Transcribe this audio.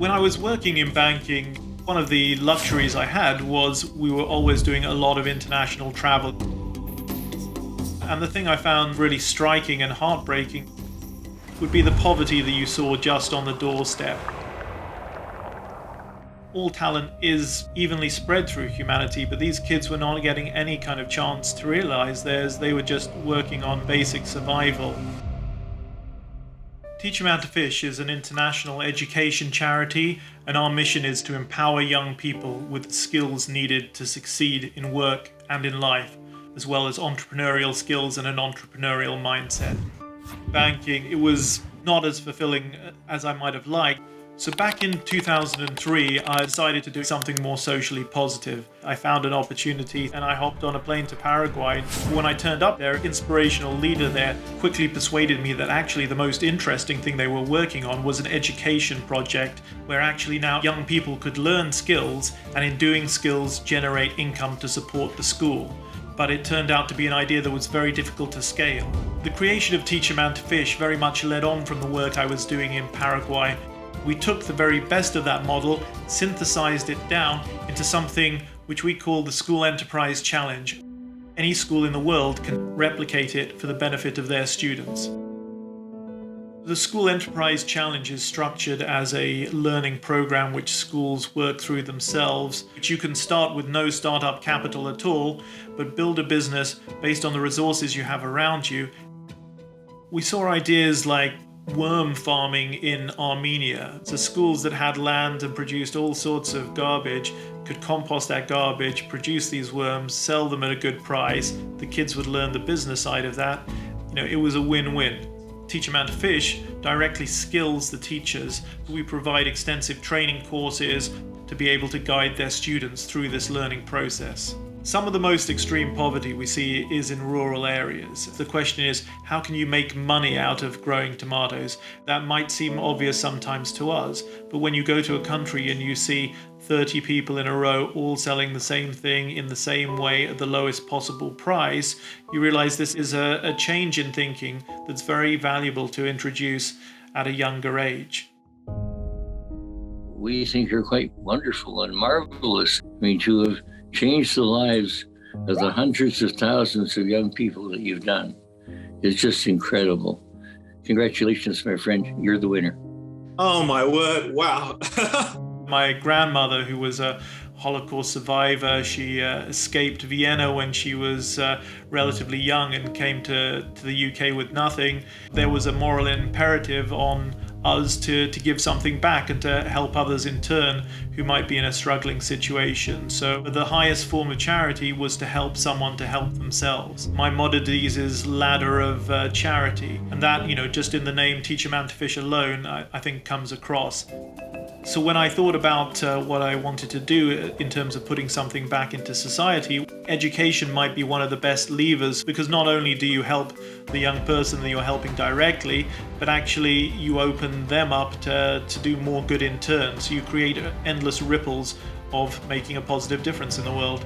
When I was working in banking, one of the luxuries I had was we were always doing a lot of international travel. And the thing I found really striking and heartbreaking would be the poverty that you saw just on the doorstep. All talent is evenly spread through humanity, but these kids were not getting any kind of chance to realize theirs. They were just working on basic survival. Teach 'Em How to Fish is an international education charity, and our mission is to empower young people with the skills needed to succeed in work and in life, as well as entrepreneurial skills and an entrepreneurial mindset. Banking, it was not as fulfilling as I might have liked. So back in 2003, I decided to do something more socially positive. I found an opportunity and I hopped on a plane to Paraguay. When I turned up, their inspirational leader there quickly persuaded me that actually the most interesting thing they were working on was an education project where actually now young people could learn skills and in doing skills generate income to support the school. But it turned out to be an idea that was very difficult to scale. The creation of Teach 'Em How to Fish very much led on from the work I was doing in Paraguay. We took the very best of that model, synthesized it down into something which we call the School Enterprise Challenge. Any school in the world can replicate it for the benefit of their students. The School Enterprise Challenge is structured as a learning program which schools work through themselves, which you can start with no startup capital at all, but build a business based on the resources you have around you. We saw ideas like worm farming in Armenia. So schools that had land and produced all sorts of garbage could compost that garbage, produce these worms, sell them at a good price. The kids would learn the business side of that. It was a win-win. Teach 'Em How to Fish directly skills the teachers. We provide extensive training courses to be able to guide their students through this learning process. Some of the most extreme poverty we see is in rural areas. The question is, how can you make money out of growing tomatoes? That might seem obvious sometimes to us, but when you go to a country and you see 30 people in a row all selling the same thing in the same way at the lowest possible price, you realize this is a change in thinking that's very valuable to introduce at a younger age. We think you're quite wonderful and marvelous. To have changed the lives of the hundreds of thousands of young people that you've done is just incredible. Congratulations, my friend. You're the winner. Oh, my word. Wow. My grandmother, who was a Holocaust survivor, she escaped Vienna when she was relatively young and came to the UK with nothing. There was a moral imperative on us to give something back and to help others in turn who might be in a struggling situation. So the highest form of charity was to help someone to help themselves. Maimonides' is ladder of charity, and that, just in the name Teach 'Em How to Fish alone, I think comes across. So when I thought about what I wanted to do in terms of putting something back into society, education might be one of the best levers, because not only do you help the young person that you're helping directly, but actually you open them up to do more good in turn. So you create endless ripples of making a positive difference in the world.